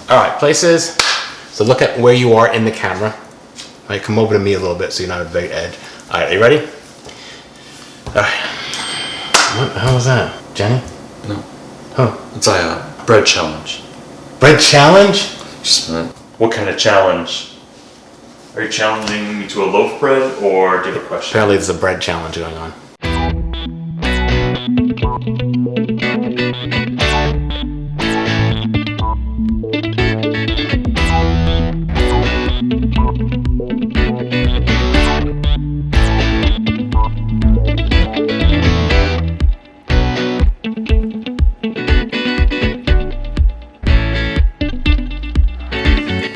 All right, places. So look at where you are in the camera. All right, come over to me a little bit so you're not at the very edge. All right, are you ready? All right. What the hell was that? Jenny? No. Huh? It's a bread challenge. Bread challenge? Just a minute. What kind of challenge? Are you challenging me to a loaf bread, or do you have a question? Apparently there's a bread challenge going on.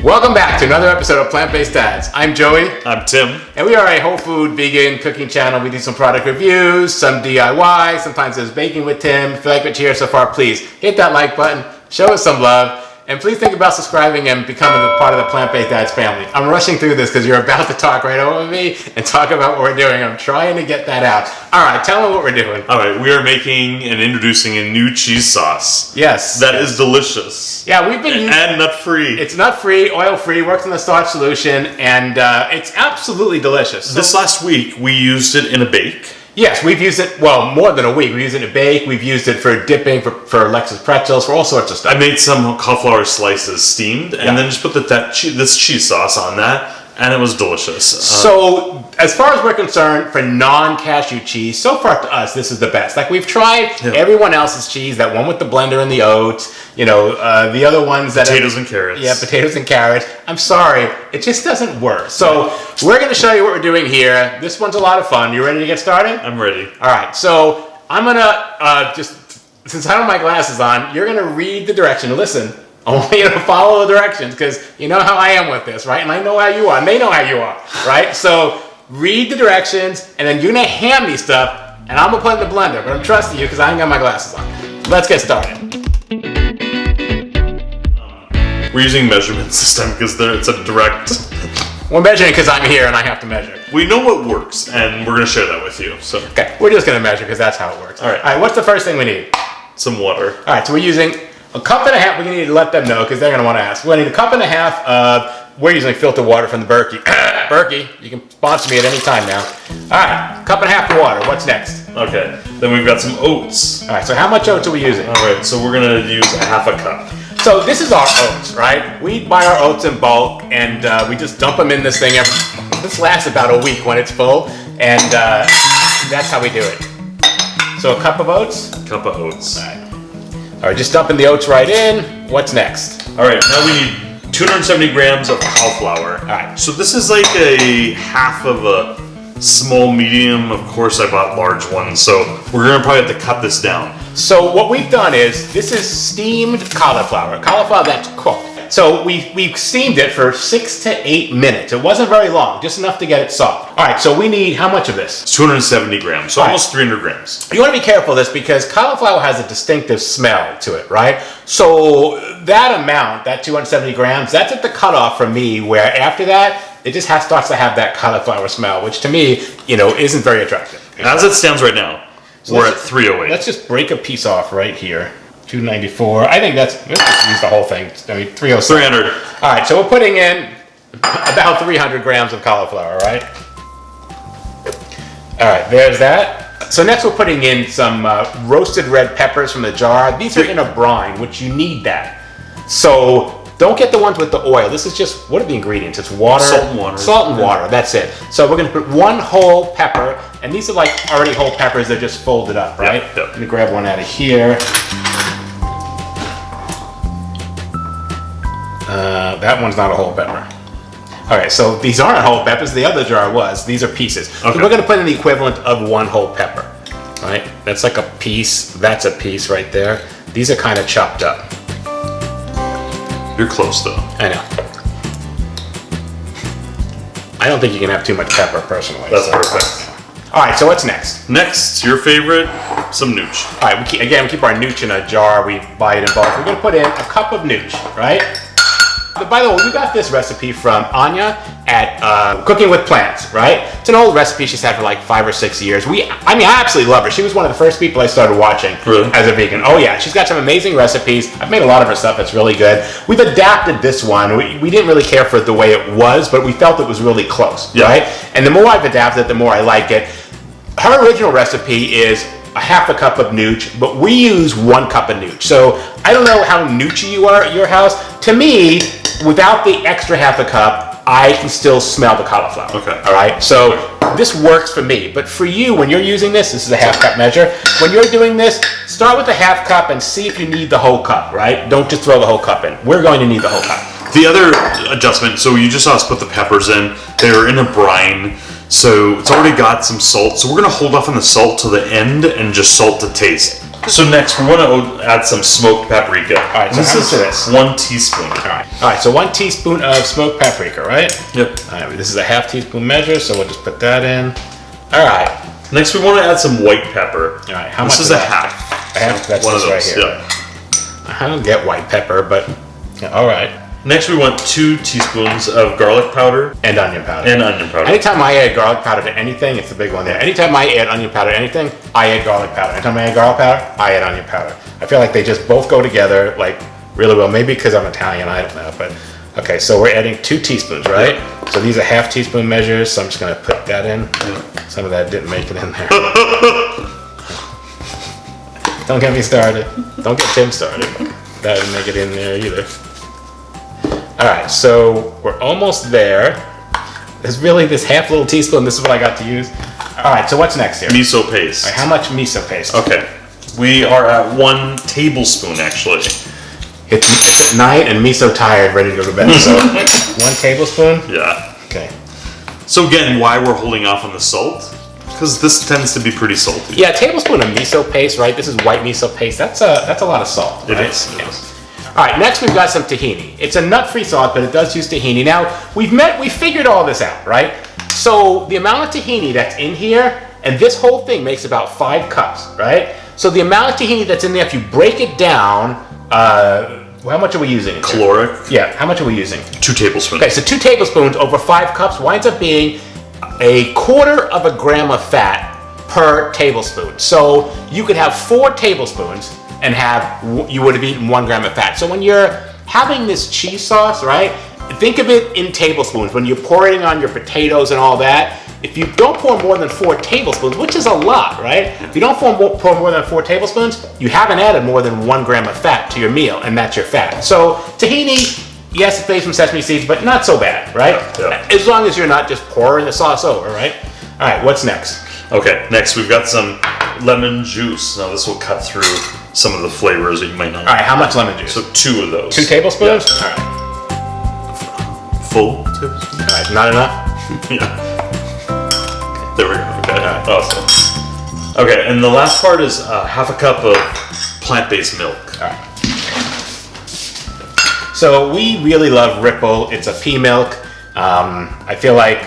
Welcome back to another episode of Plant-Based Dads. I'm Joey. I'm Tim. And we are a whole food, vegan cooking channel. We do some product reviews, some DIY, sometimes there's baking with Tim. If you like what you hear so far, please hit that like button, show us some love, and please think about subscribing and becoming a part of the Plant-Based Dads family. I'm rushing through this because you're about to talk right over me and talk about what we're doing. I'm trying to get that out. All right, tell them what we're doing. All right, we are making and introducing a new cheese sauce. Yes. That is delicious. Yeah, we've been using... And nut-free. It's nut-free, oil-free, works in the Starch Solution, and it's absolutely delicious. So, this last week, we used it in a bake. yes, we've used it, well, more than a week. We've used it to bake, we've used it for dipping, for Lexus pretzels, for all sorts of stuff. I made some cauliflower slices steamed, and then just put this cheese sauce on that, and it was delicious. So, as far as we're concerned, for non-cashew cheese, so far to us, this is the best. Like, we've tried everyone else's cheese, that one with the blender and the oats, you know, the other ones that... Potatoes and carrots. Yeah, potatoes and carrots. I'm sorry, it just doesn't work. So, we're going to show you what we're doing here. This one's a lot of fun. You ready to get started? I'm ready. All right, so I'm going to since I don't have my glasses on, you're going to read the direction. Listen, I want you to follow the directions because you know how I am with this, right? And I know how you are, and they know how you are, right? So read the directions, and then you're going to hand me stuff, and I'm going to put it in the blender. But I'm trusting you because I ain't got my glasses on. Let's get started. We're using measurements this time because it's a direct... We're measuring because I'm here and I have to measure. We know what works, and we're going to share that with you. So okay, we're just going to measure because that's how it works. All right. All right, what's the first thing we need? Some water. All right, so we're using a cup and a half. We need to let them know because they're going to want to ask. We need a cup and a half of, we're using filtered water from the Berkey. Berkey, you can sponsor me at any time now. All right, cup and a half of water. What's next? Okay, then we've got some oats. All right, so how much oats are we using? All right, so we're going to use a half a cup. So this is our oats, right? We buy our oats in bulk and we just dump them in this thing. This lasts about a week when it's full, and that's how we do it. So a cup of oats? Cup of oats. All right, just dumping the oats right in. What's next? All right, now we need 270 grams of cauliflower. All right. So this is like a half of a small medium. Of course, I bought large ones, so we're gonna probably have to cut this down. So what we've done is, this is steamed cauliflower that's cooked. So we steamed it for 6 to 8 minutes. It wasn't very long, just enough to get it soft. All right, so we need how much of this? It's 270 grams, so almost 300 grams. You want to be careful of this because cauliflower has a distinctive smell to it, right? So that amount, that 270 grams, that's at the cutoff for me, where after that, it just starts to have that cauliflower smell, which to me, you know, isn't very attractive. As it stands right now, so we're at 308. Let's just break a piece off right here. 294. I think let's just use the whole thing. I mean, 307. 300. All right, so we're putting in about 300 grams of cauliflower, right? All right, there's that. So next we're putting in some roasted red peppers from the jar. These are in a brine, which you need that. So don't get the ones with the oil. This is just, what are the ingredients? It's water. Salt and water. Salt and water, that's it. So we're gonna put one whole pepper, and these are like already whole peppers, they're just folded up, right? Yep. Let me grab one out of here. That one's not a whole pepper. All right, so these aren't whole peppers. The other jar was. These are pieces. Okay. So we're going to put in the equivalent of one whole pepper. All right, that's like a piece. That's a piece right there. These are kind of chopped up. You're close, though. I know. I don't think you can have too much pepper, personally. That's perfect. All right, so what's next? Next, your favorite, some nooch. All right, we keep our nooch in a jar. We buy it in bulk. We're going to put in a cup of nooch, right? By the way, we got this recipe from Anya at Cooking with Plants, right? It's an old recipe she's had for like 5 or 6 years. I absolutely love her. She was one of the first people I started watching as a vegan. Oh yeah, she's got some amazing recipes. I've made a lot of her stuff. It's really good. We've adapted this one. We didn't really care for the way it was, but we felt it was really close, right? And the more I've adapted it, the more I like it. Her original recipe is a half a cup of nooch, but we use 1 cup of nooch. So I don't know how noochy you are at your house. To me, without the extra half a cup, I can still smell the cauliflower. Okay. All right. So this works for me, but for you, when you're using this is a half cup measure. When you're doing this, start with a half cup and see if you need the whole cup, right? Don't just throw the whole cup in. We're going to need the whole cup. The other adjustment, so you just saw us put the peppers in. They're in a brine. So it's already got some salt. So we're gonna hold off on the salt till the end and just salt to taste. So next we wanna add some smoked paprika. All right, so this how is much is this? 1 teaspoon. All right, so 1 teaspoon of smoked paprika, right? Yep. All right, this is a half teaspoon measure, so we'll just put that in. All right. Next we wanna add some white pepper. All right, how much is is a that? half. A half, that's one of this those, right here. yeah. I don't get white pepper, but yeah, all right. Next we want 2 teaspoons of garlic powder. And onion powder. Anytime I add garlic powder to anything, it's the big one there. Anytime I add onion powder to anything, I add garlic powder. Anytime I add garlic powder, I add onion powder. I feel like they just both go together like really well. Maybe because I'm Italian, I don't know. But okay, so we're adding 2 teaspoons, right? Yeah. So these are half teaspoon measures, so I'm just gonna put that in. Yeah. Some of that didn't make it in there. Don't get me started. Don't get Tim started. That didn't make it in there either. All right, so we're almost there. There's really this half little teaspoon. This is what I got to use. All right, so what's next here? Miso paste. All right, how much miso paste? Okay, we are at 1 tablespoon actually. It's at night and miso tired, ready to go to bed. So 1 tablespoon? Yeah. Okay. So again, why we're holding off on the salt? Because this tends to be pretty salty. Yeah, a tablespoon of miso paste, right? This is white miso paste. That's a lot of salt. It right? is. Yes. All right, next we've got some tahini. It's a nut-free salt, but it does use tahini. Now, we figured all this out, right? So the amount of tahini that's in here, and this whole thing makes about 5 cups, right? So the amount of tahini that's in there, if you break it down, how much are we using? Caloric? Yeah, how much are we using? 2 tablespoons. Okay, so 2 tablespoons over 5 cups winds up being 1/4 gram of fat per tablespoon. So you could have 4 tablespoons and you would have eaten 1 gram of fat. So when you're having this cheese sauce, right, think of it in tablespoons. When you're pouring on your potatoes and all that, if you don't pour more than 4 tablespoons, which is a lot, right? If you don't pour more than 4 tablespoons, you haven't added more than 1 gram of fat to your meal, and that's your fat. So tahini, yes, it's made from sesame seeds, but not so bad, right? Yeah. As long as you're not just pouring the sauce over, right? All right, what's next? Okay, next we've got some lemon juice. Now this will cut through some of the flavors that you might not. All right, how much lemon juice? So 2 of those. 2 tablespoons? Yeah. All right. Full tablespoon? All right, not enough? Yeah. There we go. Okay. Awesome. Okay, and the last part is half a cup of plant-based milk. All right. So we really love Ripple. It's a pea milk. I feel like,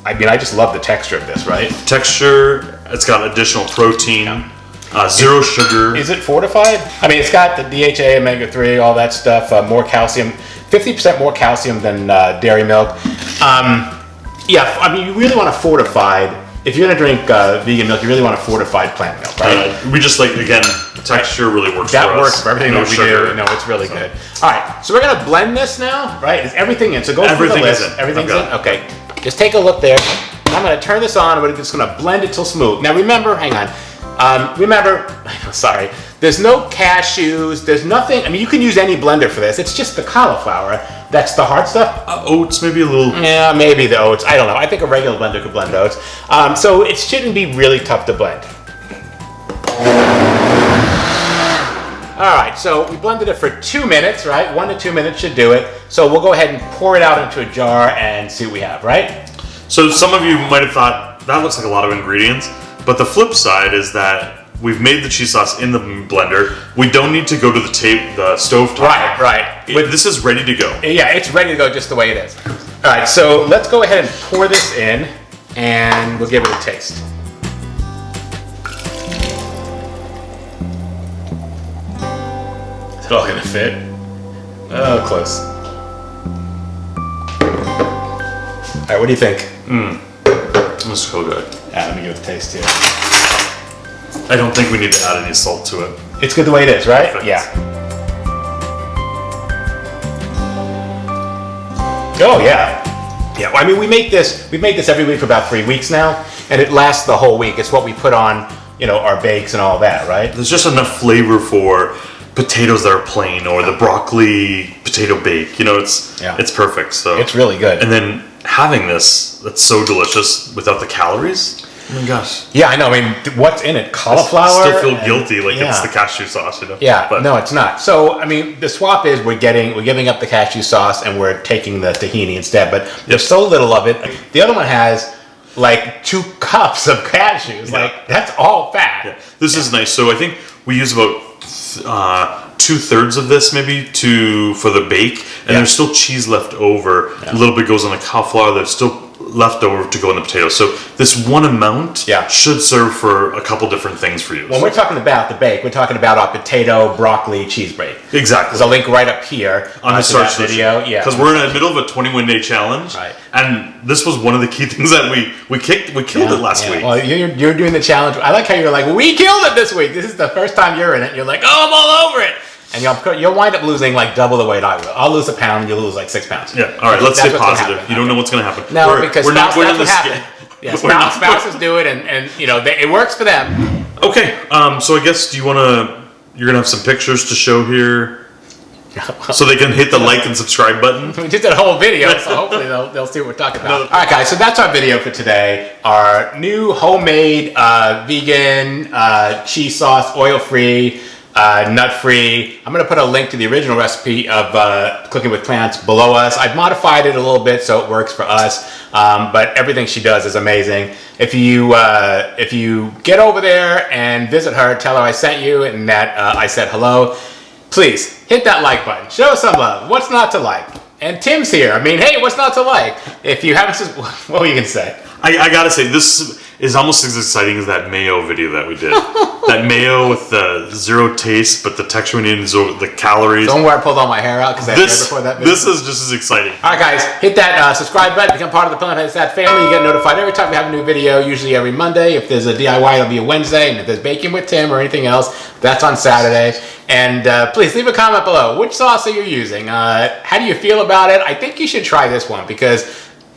I just love the texture of this, right? Texture, it's got additional protein, 0 sugar. Is it fortified? I mean, it's got the DHA, omega-3, all that stuff, more calcium, 50% more calcium than dairy milk. Yeah, I mean, you really want a fortified, if you're gonna drink vegan milk, you really want a fortified plant milk, right? We just like, again, texture really works for us. That works for everything that we do. No, it's really good. All right, so we're gonna blend this now, right? Is everything in? So go through the list. Everything's in? Okay. Just take a look there. I'm gonna turn this on, and we're just gonna blend it till smooth. Now remember, hang on. Sorry, there's no cashews, there's nothing. I mean, you can use any blender for this. It's just the cauliflower. That's the hard stuff. Oats, maybe a little. Yeah, maybe the oats. I don't know. I think a regular blender could blend oats. So it shouldn't be really tough to blend. All right, so we blended it for 2 minutes, right? 1 to 2 minutes should do it. So we'll go ahead and pour it out into a jar and see what we have, right? So some of you might have thought, that looks like a lot of ingredients. But the flip side is that we've made the cheese sauce in the blender. We don't need to go to the stove top. Right. This is ready to go. Yeah, it's ready to go just the way it is. All right, so let's go ahead and pour this in, and we'll give it a taste. Is it all gonna fit? Oh, close. right, what do you think? This is so good. Let me give it a taste here. I don't think we need to add any salt to it. It's good the way it is, right? Perfect. Yeah. Oh yeah. Yeah, well, I mean, we make this every week for about 3 weeks now, and it lasts the whole week. It's what we put on, you know, our bakes and all that, right? There's just enough flavor for potatoes that are plain or the broccoli potato bake. You know, it's perfect. So it's really good. And then having this, that's so delicious without the calories. Oh my gosh. Yeah, I know. I mean, what's in it? Cauliflower? I still feel guilty, like it's the cashew sauce, you know? Yeah, but no, it's not. So, I mean, the swap is we're giving up the cashew sauce and we're taking the tahini instead, but there's so little of it. The other one has like 2 cups of cashews. Yeah. Like, that's all fat. Yeah. This is nice. So I think we use about 2/3 of this maybe for the bake, and there's still cheese left over. A little bit goes on the cauliflower. There's still left over to go in the potatoes. So this one amount should serve for a couple different things for you. When we're talking about the bake, we're talking about our potato, broccoli, cheese bake. Exactly. There's a link right up here on the Starch video. Yeah. Because we're in the middle of a 21-day challenge. Right. And this was one of the key things that we killed it last week. Well, you're doing the challenge. I like how you're like, we killed it this week. This is the first time you're in it. You're like, oh, I'm all over it. And you'll wind up losing like double the weight I will. I'll lose a pound, you'll lose like 6 pounds. Yeah, all right, let's stay positive. You don't know what's going to happen. No, because we're not going to happen. Yeah, spouses do it, and you know, it works for them. Okay, so I guess you're going to have some pictures to show here so they can hit the like and subscribe button. We just did a whole video, so hopefully they'll see what we're talking about. All right, guys, so that's our video for today. Our new homemade vegan cheese sauce, oil-free, nut-free. I'm going to put a link to the original recipe of cooking with plants below us. I've modified it a little bit so it works for us, but everything she does is amazing. If you get over there and visit her, tell her I sent you and that I said hello. Please hit that like button. Show us some love. What's not to like? And Tim's here. I mean, hey, what's not to like? If you haven't, what were you going to say? I gotta say, this is almost as exciting as that mayo video that we did. That mayo with the zero taste, but the texture we need is the calories. Don't worry, I pulled all my hair out because I never before that video. This is just as exciting. All right, guys, hit that subscribe button, become part of the Plant Stat family. You get notified every time we have a new video, usually every Monday. If there's a DIY, it'll be a Wednesday. And if there's baking with Tim or anything else, that's on Saturday. And please leave a comment below. Which sauce are you using? How do you feel about it? I think you should try this one because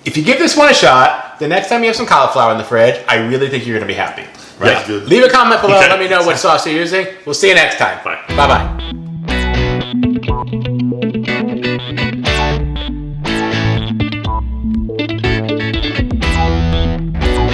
if you give this one a shot, the next time you have some cauliflower in the fridge, I really think you're going to be happy. Right? Yeah, good. Leave a comment below. Let me know what sauce you're using. We'll see you next time. Bye. Bye-bye.